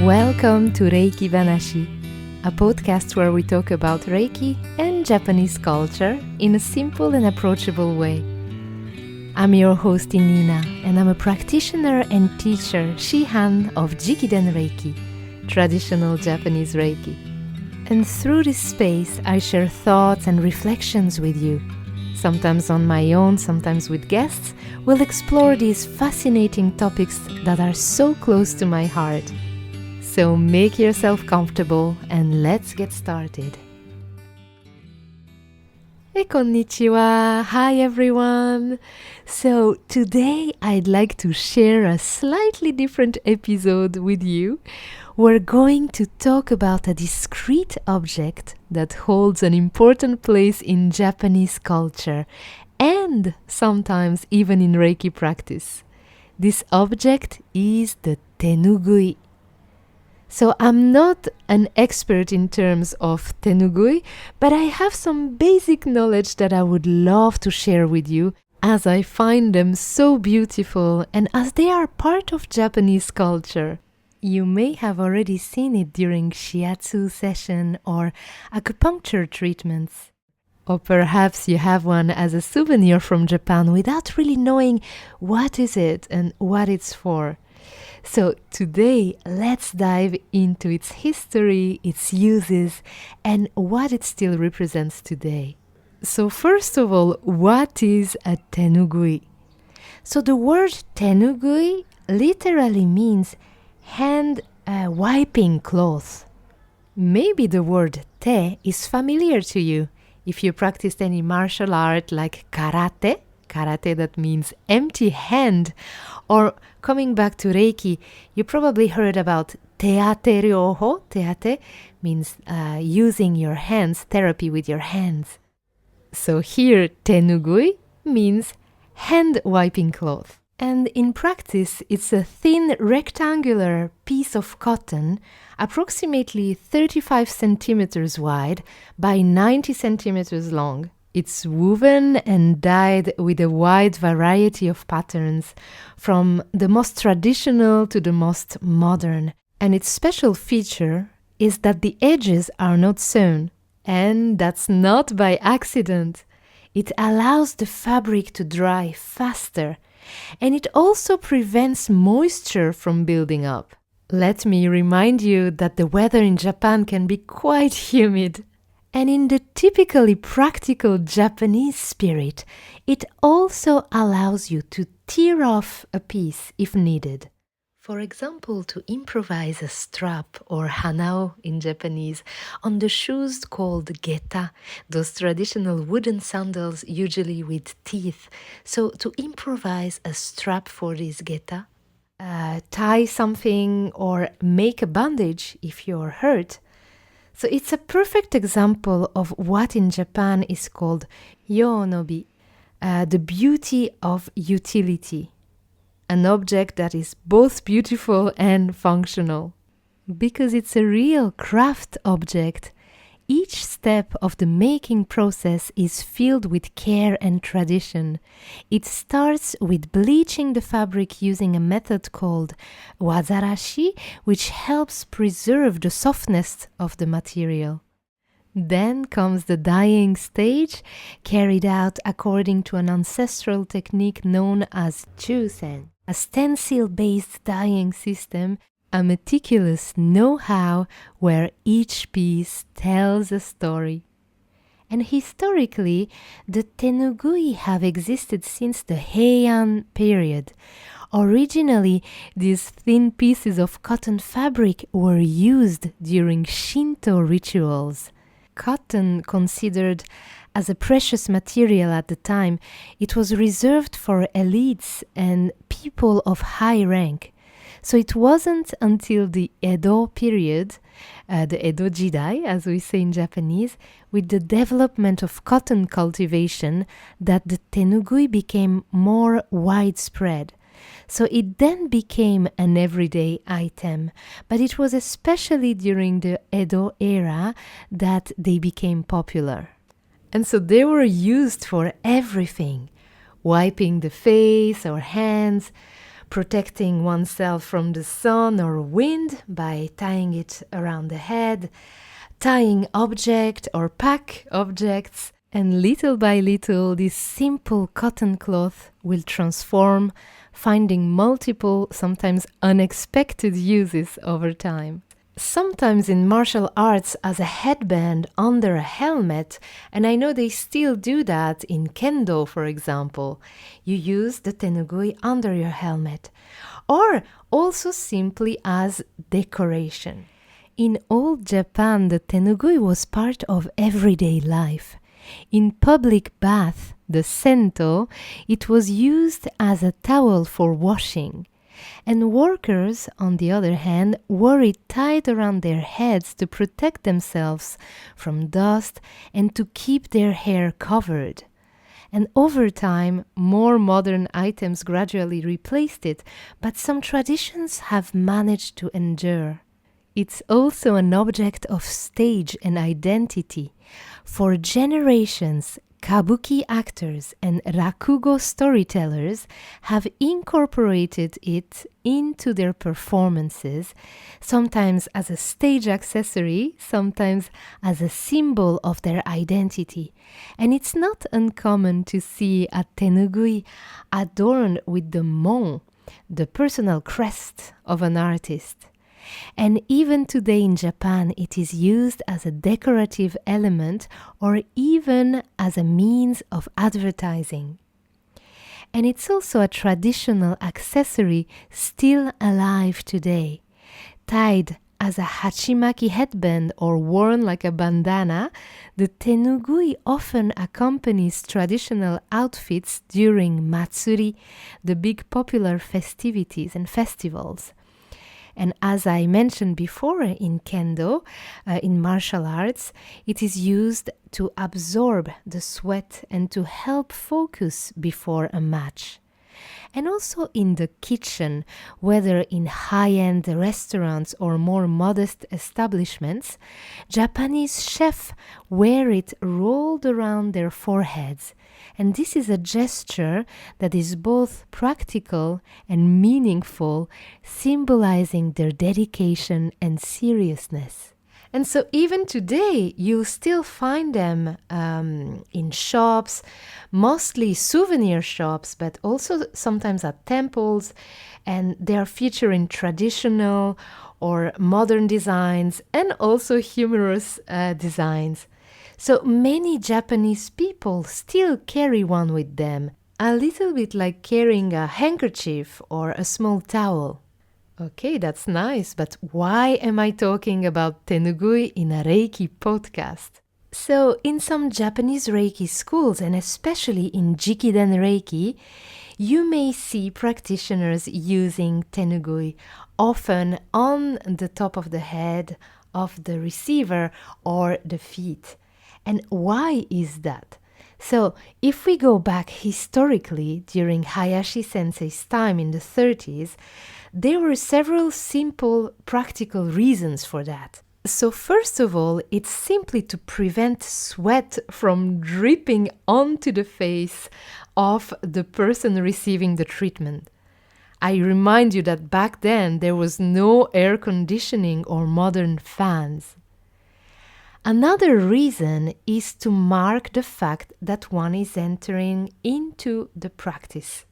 Welcome to Reiki Banashi, a podcast where we talk about Reiki and Japanese culture in a simple and approachable way. I'm your host Innina, and I'm a practitioner and teacher Shihan of Jikiden Reiki, traditional Japanese Reiki. And through this space, I share thoughts and reflections with you. Sometimes on my own, sometimes with guests, we'll explore these fascinating topics that are so close to my heart. So make yourself comfortable and let's get started. Konnichiwa! Hi everyone! So today I'd like to share a slightly different episode with you. We're going to talk about a discrete object that holds an important place in Japanese culture and sometimes even in Reiki practice. This object is the Tenugui. So I'm not an expert in terms of Tenugui, but I have some basic knowledge that I would love to share with you, as I find them so beautiful and as they are part of Japanese culture. You may have already seen it during shiatsu session or acupuncture treatments. Or perhaps you have one as a souvenir from Japan without really knowing what is it and what it's for. So today, let's dive into its history, its uses, and what it still represents today. So first of all, what is a tenugui? So the word tenugui literally means hand wiping cloth. Maybe the word te is familiar to you if you practiced any martial art like karate that means empty hand, or coming back to Reiki, you probably heard about teate ryoho. Teate means using your hands, therapy with your hands. So here, tenugui means hand wiping cloth. And in practice, it's a thin rectangular piece of cotton, approximately 35 centimeters wide by 90 centimeters long. It's woven and dyed with a wide variety of patterns, from the most traditional to the most modern. And its special feature is that the edges are not sewn. And that's not by accident. It allows the fabric to dry faster. And it also prevents moisture from building up. Let me remind you that the weather in Japan can be quite humid. And in the typically practical Japanese spirit, it also allows you to tear off a piece if needed. For example, to improvise a strap or hanao in Japanese on the shoes called geta, those traditional wooden sandals usually with teeth. So to improvise a strap for this geta, tie something or make a bandage if you're hurt. So it's a perfect example of what in Japan is called yonobi, the beauty of utility, an object that is both beautiful and functional. Because it's a real craft object, each step of the making process is filled with care and tradition. It starts with bleaching the fabric using a method called wazarashi, which helps preserve the softness of the material. Then comes the dyeing stage, carried out according to an ancestral technique known as chusen, a stencil-based dyeing system, a meticulous know-how where each piece tells a story. And historically, the tenugui have existed since the Heian period. Originally, these thin pieces of cotton fabric were used during Shinto rituals. Cotton, considered as a precious material at the time, it was reserved for elites and people of high rank. So it wasn't until the Edo period, the Edo Jidai, as we say in Japanese, with the development of cotton cultivation, that the tenugui became more widespread. So it then became an everyday item, but it was especially during the Edo era that they became popular. And so they were used for everything: wiping the face or hands, protecting oneself from the sun or wind by tying it around the head, tying object or pack objects. And little by little, this simple cotton cloth will transform, finding multiple, sometimes unexpected uses over time. Sometimes in martial arts as a headband under a helmet, and I know they still do that in kendo, for example. You use the tenugui under your helmet, or also simply as decoration. In old Japan, the tenugui was part of everyday life. In public bath, the sento, it was used as a towel for washing. And workers, on the other hand, wore it tied around their heads to protect themselves from dust and to keep their hair covered. And over time, more modern items gradually replaced it, but some traditions have managed to endure. It's also an object of stage and identity. For generations, kabuki actors and rakugo storytellers have incorporated it into their performances, sometimes as a stage accessory, sometimes as a symbol of their identity. And it's not uncommon to see a tenugui adorned with the mon, the personal crest of an artist. And even today in Japan, it is used as a decorative element or even as a means of advertising. And it's also a traditional accessory still alive today. Tied as a hachimaki headband or worn like a bandana, the tenugui often accompanies traditional outfits during matsuri, the big popular festivities and festivals. And as I mentioned before in kendo, in martial arts, it is used to absorb the sweat and to help focus before a match. And also in the kitchen, whether in high-end restaurants or more modest establishments, Japanese chefs wear it rolled around their foreheads. And this is a gesture that is both practical and meaningful, symbolizing their dedication and seriousness. And so even today, you'll still find them in shops, mostly souvenir shops, but also sometimes at temples. And they are featured in traditional or modern designs and also humorous designs. So many Japanese people still carry one with them, a little bit like carrying a handkerchief or a small towel. Okay, that's nice, but why am I talking about tenugui in a Reiki podcast? So, in some Japanese Reiki schools, and especially in Jikiden Reiki, you may see practitioners using tenugui, often on the top of the head of the receiver or the feet. And why is that? So, if we go back historically, during Hayashi Sensei's time in the 30s, there were several simple, practical reasons for that. So first of all, it's simply to prevent sweat from dripping onto the face of the person receiving the treatment. I remind you that back then there was no air conditioning or modern fans. Another reason is to mark the fact that one is entering into the practice.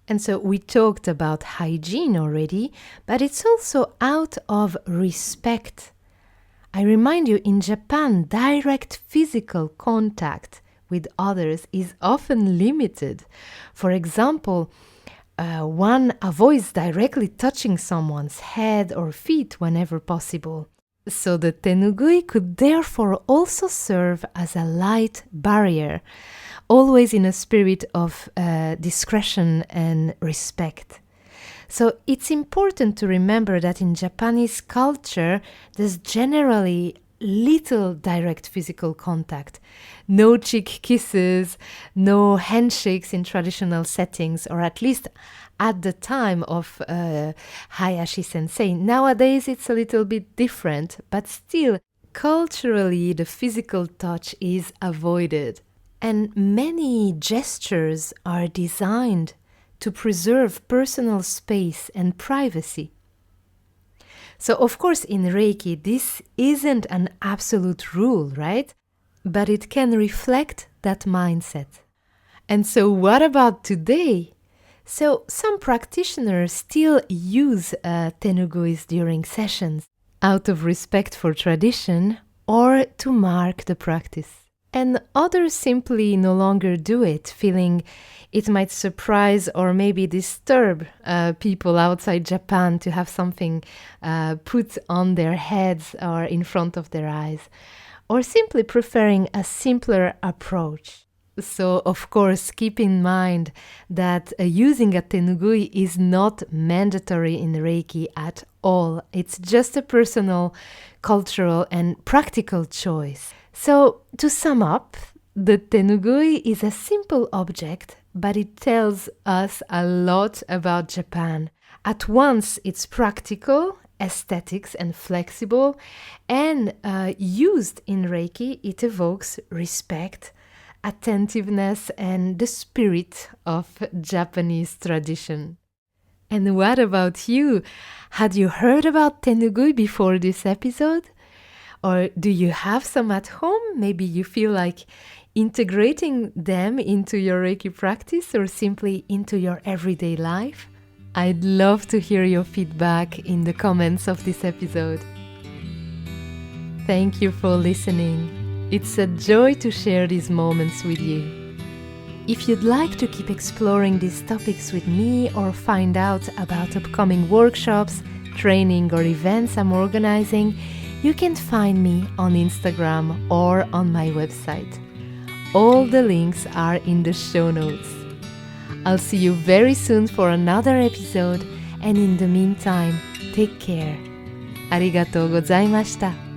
And so we talked about hygiene already, but it's also out of respect. I remind you, in Japan, direct physical contact with others is often limited. For example, one avoids directly touching someone's head or feet whenever possible. So the tenugui could therefore also serve as a light barrier, always in a spirit of discretion and respect. So it's important to remember that in Japanese culture, there's generally little direct physical contact. No cheek kisses, no handshakes in traditional settings, or at least at the time of Hayashi Sensei. Nowadays it's a little bit different, but still culturally, the physical touch is avoided, and many gestures are designed to preserve personal space and privacy. So, of course, in Reiki, this isn't an absolute rule, right? But it can reflect that mindset. And so, what about today? So, some practitioners still use tenuguis during sessions out of respect for tradition or to mark the practice. And others simply no longer do it, feeling it might surprise or maybe disturb people outside Japan to have something put on their heads or in front of their eyes, or simply preferring a simpler approach. So, of course, keep in mind that using a tenugui is not mandatory in Reiki at all. It's just a personal, cultural, and practical choice. So, to sum up, the tenugui is a simple object, but it tells us a lot about Japan. At once, it's practical, aesthetics, and flexible, and used in Reiki, it evokes respect, attentiveness, and the spirit of Japanese tradition. And what about you? Had you heard about tenugui before this episode? Or do you have some at home? Maybe you feel like integrating them into your Reiki practice or simply into your everyday life? I'd love to hear your feedback in the comments of this episode. Thank you for listening. It's a joy to share these moments with you. If you'd like to keep exploring these topics with me or find out about upcoming workshops, training, or events I'm organizing, you can find me on Instagram or on my website. All the links are in the show notes. I'll see you very soon for another episode, and in the meantime, take care. ありがとうございました。